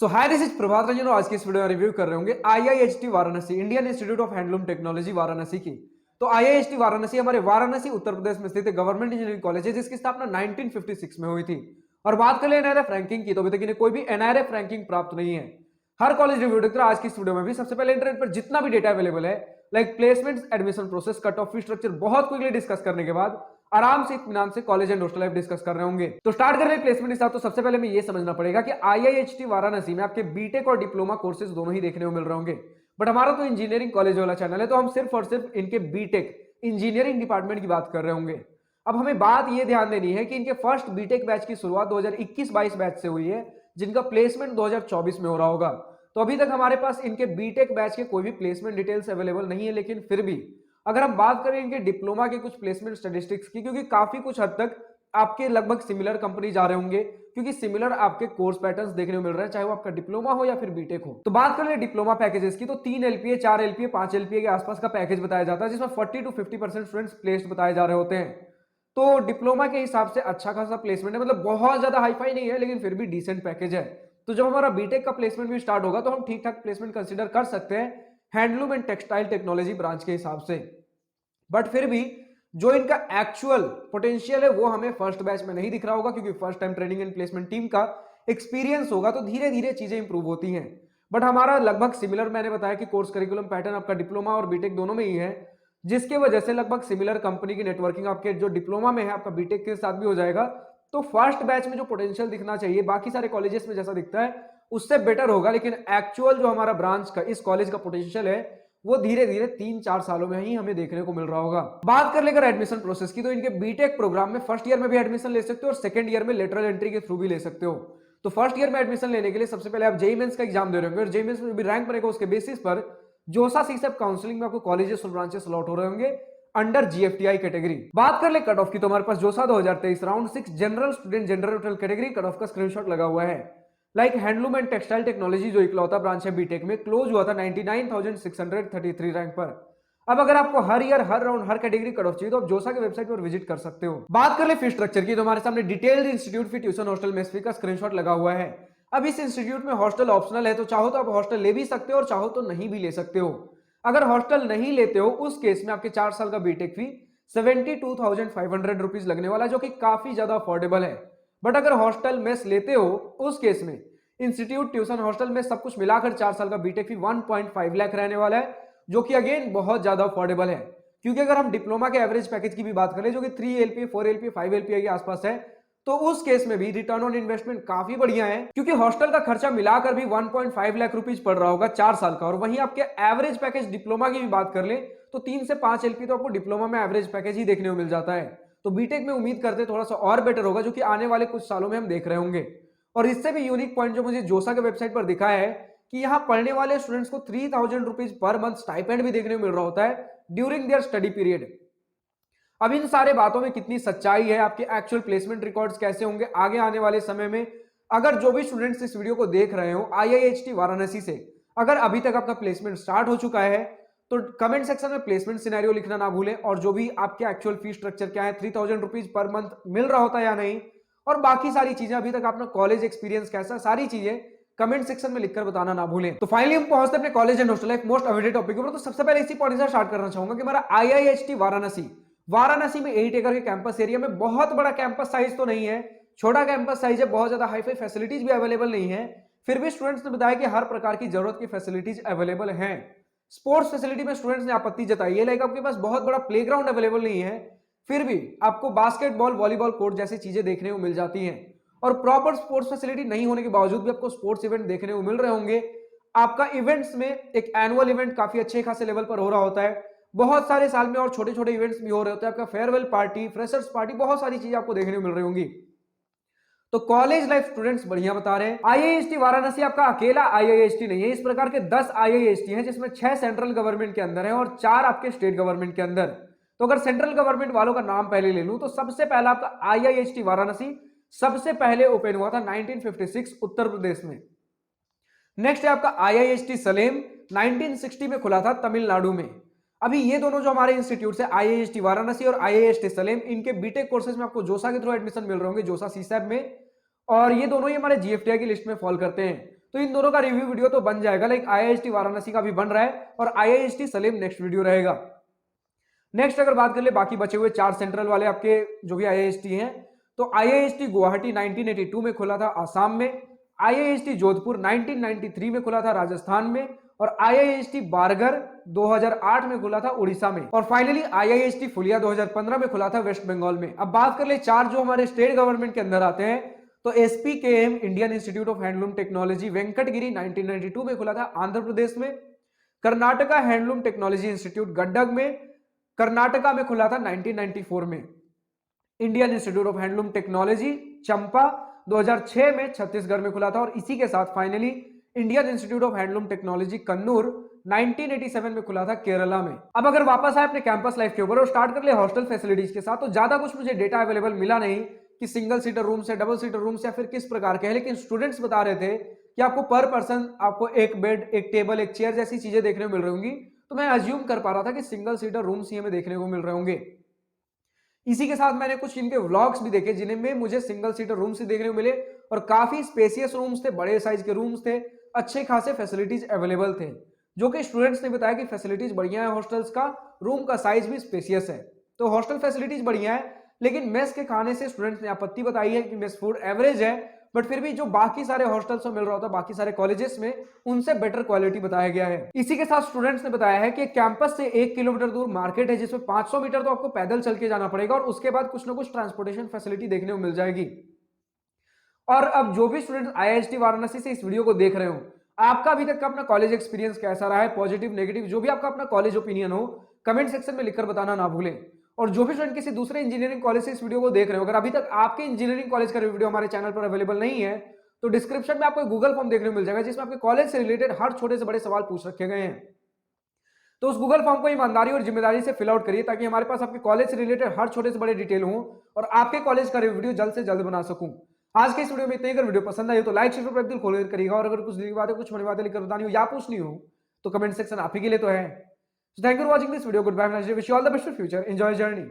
So hi this is Prabhat Ranjan और आज की इस वीडियो में रिव्यू कर रहे होंगे IIHT Varanasi Indian Institute of Handloom Technology Varanasi की। तो आईआईएचटी वाराणसी हमारे वाराणसी उत्तर प्रदेश में स्थित गवर्नमेंट इंजीनियरिंग कॉलेज है जिसकी स्थापना 1956 में हुई थी। और बात कर ले एनआरएफ रैंकिंग की तो अभी तक इन्हें कोई भी एनआरएफ रैंकिंग प्राप्त नहीं है। हर कॉलेज रिव्यू देखकर आज की इस वीडियो में भी सबसे पहले इंटरनेट पर जितना भी डेटा अवेलेबल है like placement admission process cut off fee structure बहुत क्विकली डिस्कस करने के बाद आराम से इत्मीनान से college and hostel life discuss कर रहे होंगे। तो स्टार्ट कर रहे प्लेसमेंट के साथ। तो सबसे पहले हमें यह समझना पड़ेगा कि आईआईएचटी वाराणसी में आपके बीटेक और डिप्लोमा कोर्सेज दोनों ही देखने को मिल रहे होंगे। बट हमारा तो इंजीनियरिंग कॉलेज वाला चैनल है तो हम सिर्फ और सिर्फ इनके बीटेक इंजीनियरिंग डिपार्टमेंट की बात कर रहे होंगे। अब हमें बात यह ध्यान देनी है कि इनके फर्स्ट बीटेक बैच की शुरुआत 2021-22 बैच से हुई है जिनका प्लेसमेंट 2024 में हो रहा होगा। तो अभी तक हमारे पास इनके बीटेक बैच के कोई भी प्लेसमेंट डिटेल्स अवेलेबल नहीं है। लेकिन फिर भी अगर हम बात करें इनके डिप्लोमा के कुछ प्लेसमेंट स्टैटिस्टिक्स की, क्योंकि काफी कुछ हद तक आपके लगभग सिमिलर कंपनी जा रहे होंगे क्योंकि सिमिलर आपके कोर्स पैटर्न्स देखने को मिल रहे हैं चाहे वो आपका डिप्लोमा हो या फिर बीटेक हो। तो बात करें डिप्लोमा पैकेजेस की तो 3 एलपीए 4 एलपीए 5 एलपीए के आसपास का पैकेज बताया जाता है जिसमें 40 to 50% स्टूडेंट्स प्लेस्ड बताए जा रहे होते हैं। तो डिप्लोमा के हिसाब से अच्छा खासा प्लेसमेंट है, मतलब बहुत ज्यादा हाईफाई नहीं है लेकिन फिर भी डिसेंट पैकेज है। तो जब हमारा बीटेक का प्लेसमेंट भी स्टार्ट होगा तो हम ठीक ठाक प्लेसमेंट कंसिडर कर सकते हैं handloom and textile technology branch के हिसाब से। बट फिर भी जो इनका एक्चुअल पोटेंशियल है वो हमें फर्स्ट बैच में नहीं दिख रहा होगा क्योंकि first time training and placement team का एक्सपीरियंस होगा तो धीरे धीरे चीजें इंप्रूव होती हैं। बट हमारा लगभग सिमिलर, मैंने बताया कि कोर्स करिकुलम पैटर्न आपका डिप्लोमा और बीटेक दोनों में ही है जिसके वजह से लगभग सिमिलर कंपनी की नेटवर्किंग आपके जो डिप्लोमा में है आपका बीटेक के साथ भी हो जाएगा। तो फर्स्ट बैच में जो पोटेंशियल दिखना चाहिए बाकी सारे कॉलेजेस में जैसा दिखता है उससे बेटर होगा, लेकिन एक्चुअल जो हमारा ब्रांच का इस कॉलेज का पोटेंशियल है वो धीरे धीरे 3-4 सालों में ही हमें देखने को मिल रहा होगा। बात कर लेकर एडमिशन प्रोसेस की तो इनके बीटेक प्रोग्राम में फर्स्ट ईयर में भी एडमिशन ले सकते हो और सेकंड ईयर में लेटरल एंट्री के थ्रू भी ले सकते हो। तो फर्स्ट ईयर में एडमिशन लेने के लिए सबसे पहले आप जेईई मेंस का एग्जाम दे रहे होंगे और जेईई मेंस में भी रैंक बनेगा उसके बेसिस पर जोसा सीसेप काउंसलिंग में आपको कॉलेजेस और ब्रांचेस अलॉट हो रहे होंगे अंडर जीएफटीआई कैटेगरी। बात कर ले कट ऑफ की तो हमारे पास जोसा 2023 round 6 general student general category cut off का स्क्रीनशॉट लगा हुआ है। Like handloom and textile technology जो इकलौता ब्रांच है बीटेक में क्लोज हुआ था 99,633 रैंक पर। अब अगर आपको हर ईयर हर राउंड हर कैटेगरी कट ऑफ चाहिए तो आप जोसा के वेबसाइट पर विजिट कर सकते हो। बात कर ले फी स्ट्रक्चर की तो हमारे सामने डिटेल्ड इंस्टीट्यूट फी ट्यूशन हॉस्टल मेस फी का स्क्रीनशॉट लगा हुआ है। अब इस इंस्टीट्यूट में हॉस्टल ऑप्शनल है तो चाहो तो आप हॉस्टल ले भी सकते हो और चाहो तो नहीं भी ले सकते हो। अगर हॉस्टल नहीं लेते हो उस केस में आपके 4 साल का बीटेक फी 72,500 रुपीज लगने वाला जो कि काफी ज्यादा अफोर्डेबल है। बट अगर हॉस्टल मेस लेते हो उस केस में इंस्टीट्यूट ट्यूशन हॉस्टल में सब कुछ मिलाकर 4 साल का बीटेक फी 1.5 लाख रहने वाला है जो कि अगेन बहुत ज्यादा अफोर्डेबल है। क्योंकि अगर हम डिप्लोमा के एवरेज पैकेज की भी बात करें जो कि 3 एलपीए 4 एलपीए 5 एलपीए के आसपास है तो उस केस में भी रिटर्न ऑन इन्वेस्टमेंट काफी बढ़िया है क्योंकि हॉस्टल का खर्चा मिलाकर भी 1.5 लाख रुपीज पड़ रहा होगा 4 साल का। और वहीं आपके एवरेज पैकेज डिप्लोमा की भी बात कर ले तो 3 से 5 एलपी तो आपको डिप्लोमा में एवरेज पैकेज ही देखने को मिल जाता है। तो बीटेक में उम्मीद करते थोड़ा सा और बेटर होगा जो कि आने वाले कुछ सालों में हम देख रहे होंगे। और इससे भी यूनिक पॉइंट जो मुझे जोसा के वेबसाइट पर दिखा है कि यहाँ पढ़ने वाले स्टूडेंट्स को 3,000 रुपीज पर मंथ स्टाइपेंड भी देखने को मिल रहा होता है ड्यूरिंग देयर स्टडी पीरियड। अब इन सारे बातों में कितनी सच्चाई है, आपके एक्चुअल प्लेसमेंट रिकॉर्ड्स कैसे होंगे आगे आने वाले समय में, अगर जो भी स्टूडेंट्स इस वीडियो को देख रहे हो आईआईएचटी वाराणसी से अगर अभी तक आपका प्लेसमेंट स्टार्ट हो चुका है तो कमेंट सेक्शन में प्लेसमेंट सिनेरियो लिखना ना भूलें और जो भी आपके एक्चुअल फी स्ट्रक्चर क्या है 3,000 रुपीज पर मंथ मिल रहा होता है या नहीं और बाकी सारी चीजें अभी तक अपना कॉलेज एक्सपीरियंस कैसा, सारी चीजें कमेंट सेक्शन में लिखकर बताना ना भूलें। तो फाइनली हम पहुंचते अपने college and hostel life most awaited topic पर। तो सबसे पहले इसी पॉइंट से स्टार्ट करना चाहूंगा कि हमारा आईआईएचटी वाराणसी में 8 एकड़ के कैंपस एरिया में बहुत बड़ा कैंपस साइज तो नहीं है, छोटा कैंपस साइज है, बहुत ज्यादा हाईफाई फैसिलिटीज भी अवेलेबल नहीं है। फिर भी स्टूडेंट्स ने बताया कि हर प्रकार की जरूरत की फैसिलिटीज अवेलेबल हैं। स्पोर्ट्स फैसिलिटी में स्टूडेंट्स ने आपत्ति जताई है लाइक आपके पास बहुत बड़ा प्लेग्राउंड अवेलेबल नहीं है फिर भी आपको बास्केटबॉल वॉलीबॉल कोर्ट जैसी चीजें देखने को मिल जाती हैं। और प्रॉपर स्पोर्ट्स फैसिलिटी नहीं होने के बावजूद भी आपको स्पोर्ट्स इवेंट देखने को मिल रहे होंगे। आपका इवेंट्स में एक एनुअल इवेंट काफी अच्छे खासे लेवल पर हो रहा होता है, बहुत सारे साल में और छोटे छोटे इवेंट्स भी हो रहे होते हैं। आपका फेयरवेल पार्टी, फ्रेशर्स पार्टी, बहुत सारी चीजें आपको देखने को मिल रही होंगी। तो कॉलेज लाइफ स्टूडेंट्स बढ़िया बता रहे हैं। आईआईएचटी वाराणसी आपका अकेला आईआईएचटी नहीं है, इस प्रकार के 10 आईआईएचटी हैं जिसमें 6 सेंट्रल गवर्नमेंट के अंदर है और 4 आपके स्टेट गवर्नमेंट के अंदर। तो अगर सेंट्रल गवर्नमेंट वालों का नाम पहले ले लूं तो सबसे पहला आपका आईआईएचटी वाराणसी सबसे पहले ओपन हुआ था 1956 उत्तर प्रदेश में। नेक्स्ट है आपका आईआईएचटी सलेम 1960 में खुला था तमिलनाडु में। अभी ये दोनों जो हमारे इंस्टीट्यूट है आईआईएचटी वाराणसी और आईआईएचटी सलेम, इनके बीटेक कोर्सेज में आपको जोसा के थ्रू एडमिशन मिल रहे होंगे, जोसा सीसैप में, और ये दोनों ही हमारे जीएफटीआई की लिस्ट में फॉल करते हैं। तो इन दोनों का रिव्यू वीडियो तो बन जाएगा, लाइक आईआईएसटी वाराणसी का भी बन रहा है और आईआईएसटी सलेम नेक्स्ट वीडियो रहेगा। नेक्स्ट अगर बात कर ले बाकी बचे हुए 4 सेंट्रल वाले आपके जो भी आईआईएसटी हैं, तो आईआईएसटी गुवाहाटी 1982 में खुला था आसाम में, आईआईएसटी जोधपुर 1993 में खुला था राजस्थान में, और आईआईएसटी बारगर 2008 में खुला था उड़ीसा में, और फाइनली आईआईएसटी फुलिया 2015 में खुला था वेस्ट बंगाल में। अब बात कर ले 4 जो हमारे स्टेट गवर्नमेंट के अंदर आते हैं, तो SPKM Indian Institute of Handloom Technology Venkatagiri 1992 में खुला था आंध्र प्रदेश में, Karnataka Handloom Technology Institute Gadag में कर्नाटका में खुला था 1994 में, Indian Institute of Handloom Technology Champa 2006 में छत्तीसगढ़ में खुला था, और इसी के साथ finally Indian Institute of Handloom technology Kannur 1987 में खुला था केरला में। अब अगर वापस आए अपने कैंपस लाइफ के ऊपर और स्टार्ट कर ले हॉस्टल फैसिलिटीज के साथ, तो ज्यादा कुछ मुझे डेटा अवेलेबल मिला नहीं कि सिंगल सीटर रूम्स या डबल सीटर रूम्स या फिर किस प्रकार के हैं, लेकिन स्टूडेंट्स बता रहे थे कि आपको पर पर्सन आपको एक बेड, एक टेबल, एक चेयर जैसी चीजें देखने को मिल रही होंगी। तो मैं अज्यूम कर पा रहा था कि सिंगल सीटर रूम्स ही हमें देखने को मिल रहे होंगे। इसी के साथ मैंने कुछ इनके व्लॉग्स भी देखे जिनमें मुझे सिंगल सीटर रूम्स ही देखने को मिले, और काफी स्पेसियस रूम्स थे, बड़े साइज के रूम्स थे, अच्छे खासे फैसिलिटीज अवेलेबल थे, जो कि स्टूडेंट्स ने बताया कि फैसिलिटीज बढ़िया है हॉस्टल्स का, रूम का साइज भी स्पेसियस है। तो हॉस्टल फैसिलिटीज बढ़िया है, लेकिन मेस के खाने से स्टूडेंट्स ने आपत्ति बताई है कि मेस फूड एवरेज है, बट फिर भी जो बाकी सारे हॉस्टल्स में मिल रहा होता है, बाकी सारे कॉलेजेस में, उनसे बेटर क्वालिटी बताया गया है। इसी के साथ स्टूडेंट्स ने बताया है कि कैंपस से 1 किलोमीटर दूर मार्केट है, जिसमें 500 मीटर तो आपको पैदल चल के जाना पड़ेगा, और उसके बाद कुछ ना कुछ ट्रांसपोर्टेशन फैसिलिटी देखने को मिल जाएगी। और अब जो भी स्टूडेंट आईआईएसटी वाराणसी से इस वीडियो को देख रहे हो, आपका अभी तक का अपना कॉलेज एक्सपीरियंस कैसा रहा है, पॉजिटिव नेगेटिव, जो भी आपका अपना कॉलेज ओपिनियन हो, कमेंट सेक्शन में लिखकर बताना ना भूलें। और जो भी स्टूडेंट किसी दूसरे इंजीनियरिंग कॉलेज से इस वीडियो को देख रहे हो, अगर अभी तक आपके इंजीनियरिंग कॉलेज का वीडियो हमारे चैनल पर अवेलेबल नहीं है, तो डिस्क्रिप्शन में आपको गूगल फॉर्म देखने को मिल जाएगा, जिसमें आपके कॉलेज से रिलेटेड हर छोटे से बड़े सवाल पूछ रखे गए हैं। तो उस गूगल फॉर्म को ईमानदारी और जिम्मेदारी से फिल आउट करिए, ताकि हमारे पास आपके कॉलेज से रिलेटेड हर छोटे से बड़े डिटेल हो और आपके कॉलेज का वीडियो जल्द से जल्द बना सकूं। आज के इस वीडियो में इतना ही। अगर वीडियो पसंद आई हो तो लाइक शेयर पर दिल खोलकर करिएगा, और अगर कुछ नई बातें, कुछ बड़ी बातें लिखकर बतानी हो या पूछनी हो, तो कमेंट सेक्शन आप ही के लिए तो है। Thank you for watching this video. Goodbye, wish you all the best for future, enjoy journey.